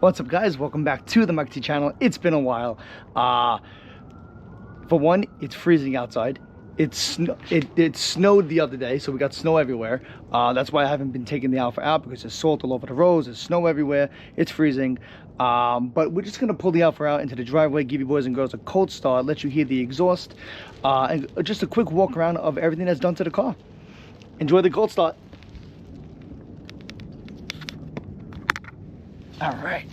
What's up, guys? Welcome back to the Mike T channel. It's been a while. For one, it's freezing outside. It snowed the other day, so we got snow everywhere. That's why I haven't been taking the Alfa out, because there's salt all over the roads, there's snow everywhere, it's freezing. But we're just gonna pull the Alfa out into the driveway, give you boys and girls a cold start, let you hear the exhaust, and just a quick walk around of everything that's done to the car. Enjoy the cold start. All right.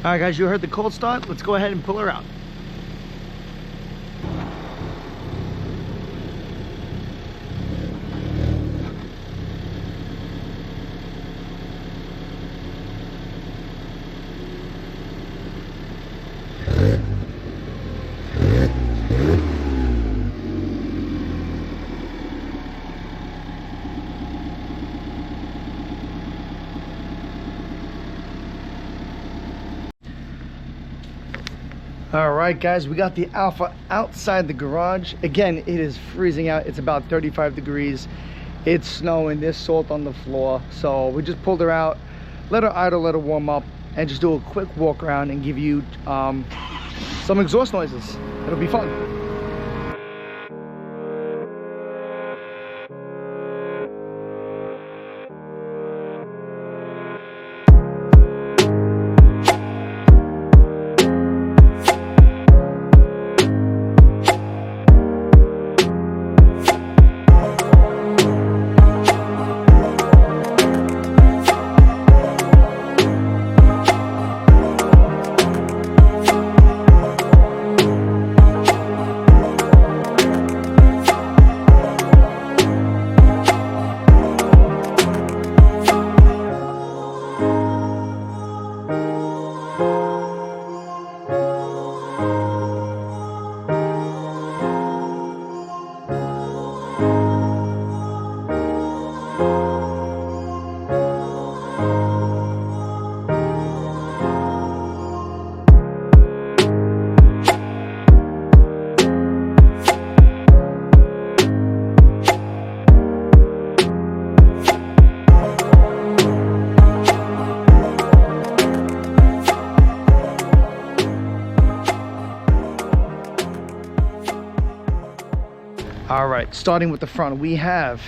All right, guys, you heard the cold start. Let's go ahead and pull her out. All right, guys, we got the Alfa outside the garage. Again, it is freezing out. It's about 35 degrees. It's snowing, there's salt on the floor. So we just pulled her out, let her idle, let her warm up, and just do a quick walk around and give you some exhaust noises. It'll be fun. All right, starting with the front, we have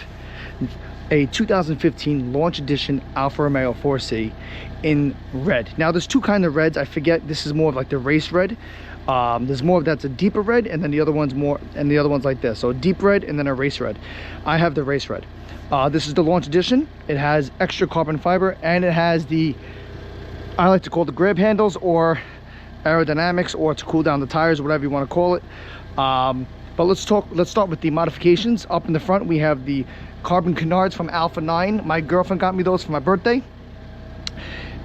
a 2015 launch edition Alfa Romeo 4C in red. Now, there's two kinds of reds. I forget, this is more of like the race red. There's more of that's a deeper red, and then the other one's more, and the other one's like this. So a deep red and then a race red. I have the race red. This is the launch edition. It has extra carbon fiber, and it has the, I like to call the grab handles or aerodynamics, or to cool down the tires, whatever you want to call it. But let's start with the modifications. Up in the front, we have the carbon canards from Alfa 9. My girlfriend got me those for my birthday.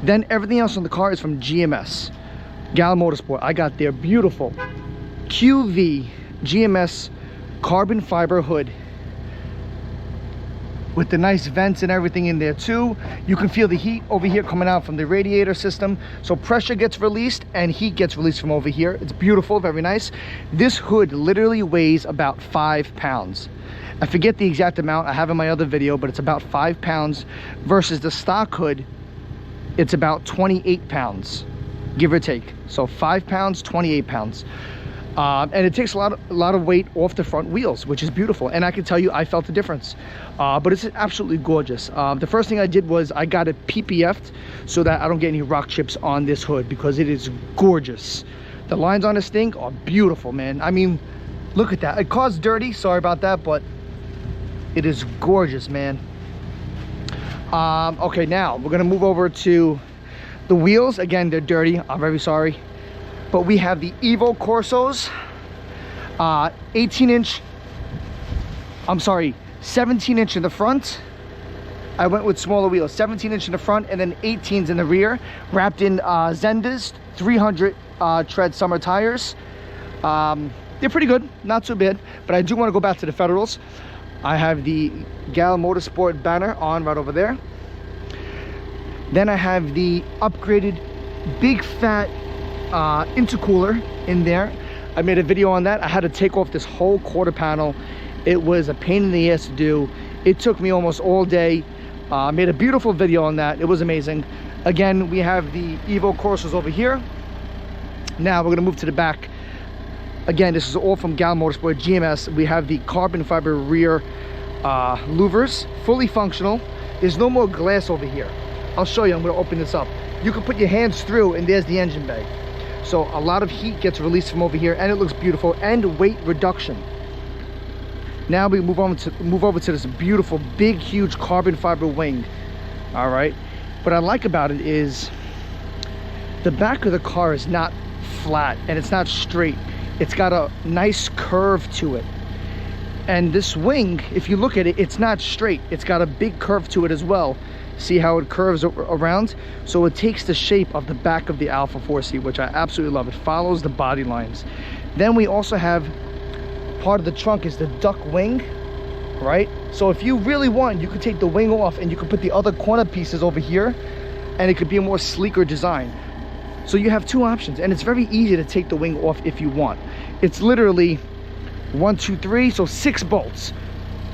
Then everything else on the car is from GMS, Gala Motorsport. I got their beautiful QV GMS carbon fiber hood with the nice vents and everything in there too. You can feel the heat over here coming out from the radiator system. So pressure gets released and heat gets released from over here. It's beautiful, very nice. This hood literally weighs about 5 pounds. I forget the exact amount I have in my other video, but it's about 5 pounds versus the stock hood. It's about 28 pounds, give or take. So 5 pounds, 28 pounds. And it takes a lot of weight off the front wheels, which is beautiful. And I can tell you, I felt the difference. But it's absolutely gorgeous. The first thing I did was I got it PPF'd so that I don't get any rock chips on this hood, because it is gorgeous. The lines on this thing are beautiful, man. I mean, look at that. It car's dirty, sorry about that, but it is gorgeous, man. Okay, now we're gonna move over to the wheels. Again, they're dirty, I'm very sorry, but we have the Evo Corsos, 17 inch in the front. I went with smaller wheels, 17 inch in the front and then 18s in the rear, wrapped in Zendas 300 tread summer tires. They're pretty good, not too bad, but I do want to go back to the Federals. I have the Gal Motorsport banner on right over there. Then I have the upgraded big fat intercooler in there. I made a video on that. I had to take off this whole quarter panel. It was a pain in the ass to do. It took me almost all day. I made a beautiful video on that. It was amazing. Again, we have the Evo Corsos over here. Now we're gonna move to the back. Again, this is all from Gal Motorsport GMS. We have the carbon fiber rear louvers, fully functional. There's no more glass over here. I'll show you. I'm going to open this up. You can put your hands through and there's the engine bay. So a lot of heat gets released from over here and it looks beautiful, and weight reduction. Now we move over to this beautiful big huge carbon fiber wing. All right, what I like about it is the back of the car is not flat and it's not straight. It's got a nice curve to it. And this wing, if you look at it, it's not straight. It's got a big curve to it as well. See how it curves around? So it takes the shape of the back of the Alfa 4C, which I absolutely love. It follows the body lines. Then we also have part of the trunk is the duck wing, right? So if you really want, you could take the wing off and you could put the other corner pieces over here and it could be a more sleeker design. So you have two options, and it's very easy to take the wing off if you want. It's literally 1, 2, 3, so 6 bolts.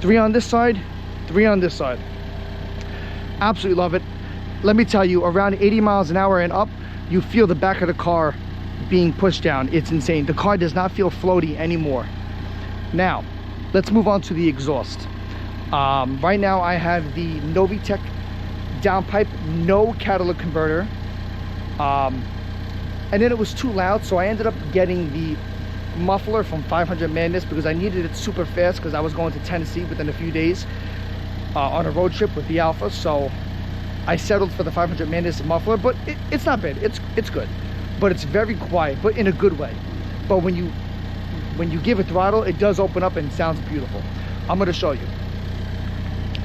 3 on this side, 3 on this side. Absolutely love it. Let me tell you, around 80 miles an hour and up, you feel the back of the car being pushed down. It's insane. The car does not feel floaty anymore. Now, let's move on to the exhaust. Right now I have the Novitec downpipe, no catalytic converter. And then it was too loud, so I ended up getting the muffler from 500 Madness because I needed it super fast because I was going to Tennessee within a few days on a road trip with the Alfa. So I settled for the 500 Madness muffler, but it's not bad. It's good, but it's very quiet, but in a good way. But when you give it throttle, it does open up and it sounds beautiful. I'm going to show you.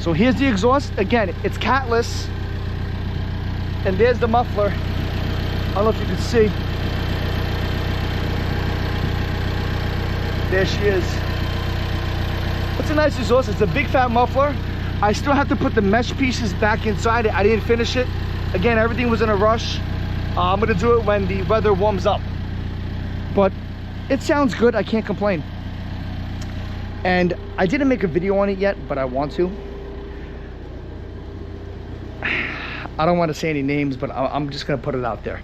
So here's the exhaust. Again, it's catless, and there's the muffler. I don't know if you can see. There she is. It's a nice exhaust. It's a big fat muffler. I still have to put the mesh pieces back inside it. I didn't finish it. Again, everything was in a rush. I'm gonna do it when the weather warms up. But it sounds good, I can't complain. And I didn't make a video on it yet, but I want to. I don't want to say any names, but I'm just gonna put it out there.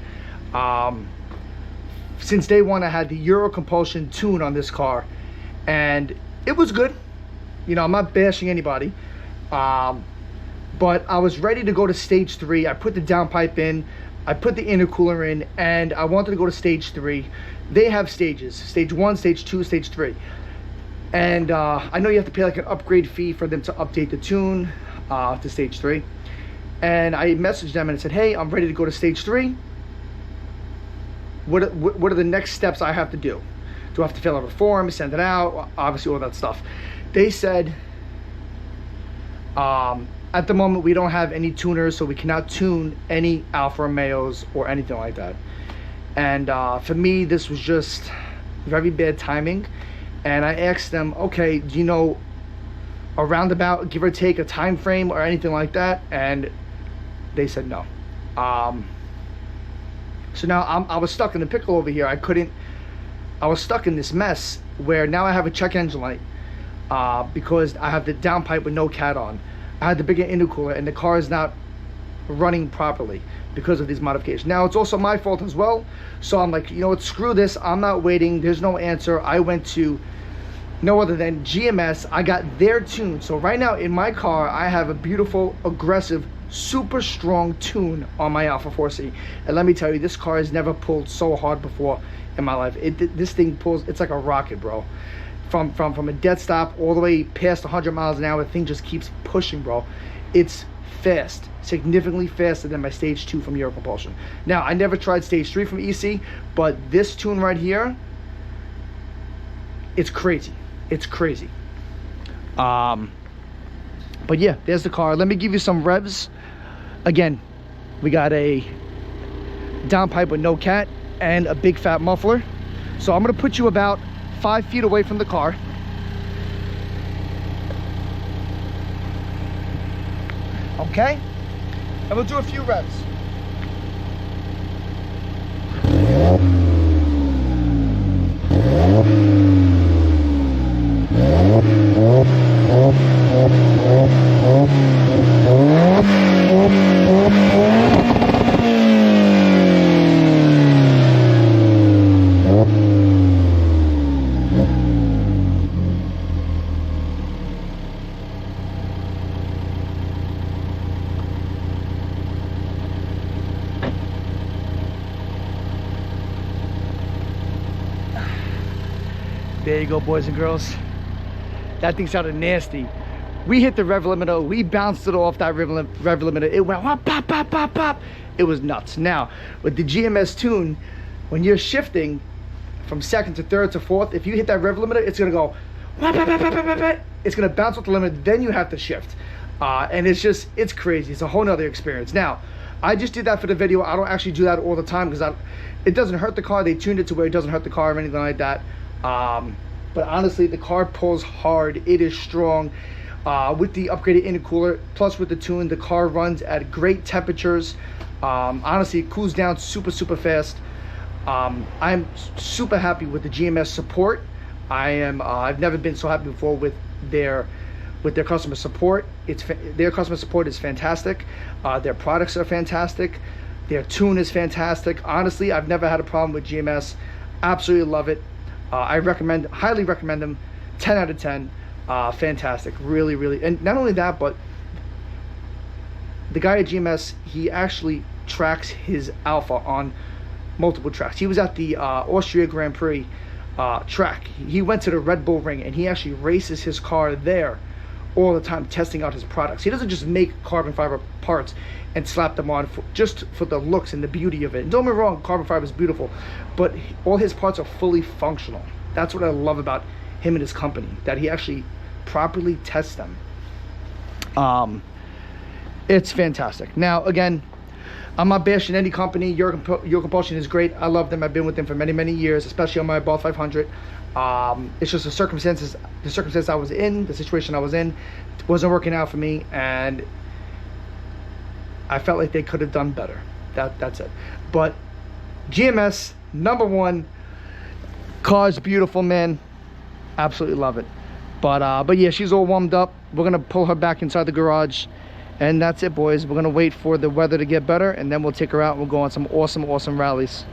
Since day one, I had the Euro Compulsion tune on this car, and it was good. You know, I'm not bashing anybody, but I was ready to go to stage 3. I put the downpipe in, I put the intercooler in, and I wanted to go to stage 3. They have stages: stage 1, stage 2, stage 3. And I know you have to pay like an upgrade fee for them to update the tune to stage 3. And I messaged them and I said, hey, I'm ready to go to stage 3. What are the next steps I have to do? Do I have to fill out a form, send it out? Obviously, all that stuff. They said, at the moment, we don't have any tuners, so we cannot tune any Alfa Romeos or anything like that. And for me, this was just very bad timing. And I asked them, okay, do you know a roundabout, give or take, a time frame or anything like that? And they said no. So now I was stuck in the pickle over here. I was stuck in this mess where now I have a check engine light because I have the downpipe with no cat on. I had the bigger intercooler and the car is not running properly because of these modifications. Now it's also my fault as well. So I'm like, you know what, screw this. I'm not waiting. There's no answer. I went to no other than GMS. I got their tune. So right now in my car, I have a beautiful, aggressive, super strong tune on my Alfa 4C. And let me tell you, this car has never pulled so hard before in my life. This thing pulls, it's like a rocket, bro. From a dead stop all the way past 100 miles an hour, the thing just keeps pushing, bro. It's fast, significantly faster than my stage 2 from Euro Propulsion. Now, I never tried stage 3 from EC, but this tune right here, it's crazy. It's crazy. But yeah, there's the car. Let me give you some revs. Again, we got a downpipe with no cat and a big fat muffler. So I'm gonna put you about 5 feet away from the car. Okay? And we'll do a few revs. There you go, boys and girls. That thing sounded nasty. We hit the rev limiter, we bounced it off that rev limiter. It went whop, pop, pop, pop, pop. It was nuts. Now, with the GMS tune, when you're shifting from second to third to fourth, if you hit that rev limiter, it's gonna go whop, pop, pop, pop, pop, pop. It's gonna bounce off the limiter, then you have to shift. And it's crazy. It's a whole nother experience. Now, I just did that for the video. I don't actually do that all the time because it doesn't hurt the car. They tuned it to where it doesn't hurt the car or anything like that. But honestly, the car pulls hard. It is strong. With the upgraded intercooler, plus with the tune, the car runs at great temperatures. Honestly, it cools down super, super fast. I'm super happy with the GMS support. I've never been so happy before with their customer support. Their customer support is fantastic. Their products are fantastic. Their tune is fantastic. Honestly, I've never had a problem with GMS. Absolutely love it. I highly recommend them. 10 out of 10. Fantastic. Really, really. And not only that, but the guy at GMS, he actually tracks his Alfa on multiple tracks. He was at the Austria Grand Prix track. He went to the Red Bull Ring and he actually races his car there all the time, testing out his products. He doesn't just make carbon fiber parts and slap them on just for the looks and the beauty of it. And don't get me wrong, carbon fiber is beautiful, but all his parts are fully functional. That's what I love about him and his company, that he actually properly tests them. It's fantastic. Now, again, I'm not bashing any company. Your Compulsion is great. I love them. I've been with them for many, many years, especially on my Ball 500. It's just the circumstance I was in, the situation I was in, wasn't working out for me, and I felt like they could have done better. That's it. But GMS, #1, car's beautiful, man. Absolutely love it. But yeah, she's all warmed up. We're gonna pull her back inside the garage, and that's it, boys. We're gonna wait for the weather to get better, and then we'll take her out and we'll go on some awesome rallies.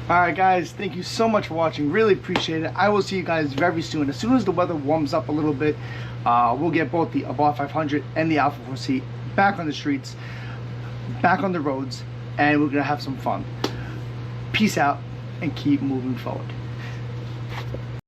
Alright guys, thank you so much for watching. Really appreciate it. I will see you guys very soon. As soon as the weather warms up a little bit, we'll get both the Ball 500 and the Alfa 4C back on the streets, back on the roads, and we're going to have some fun. Peace out and keep moving forward.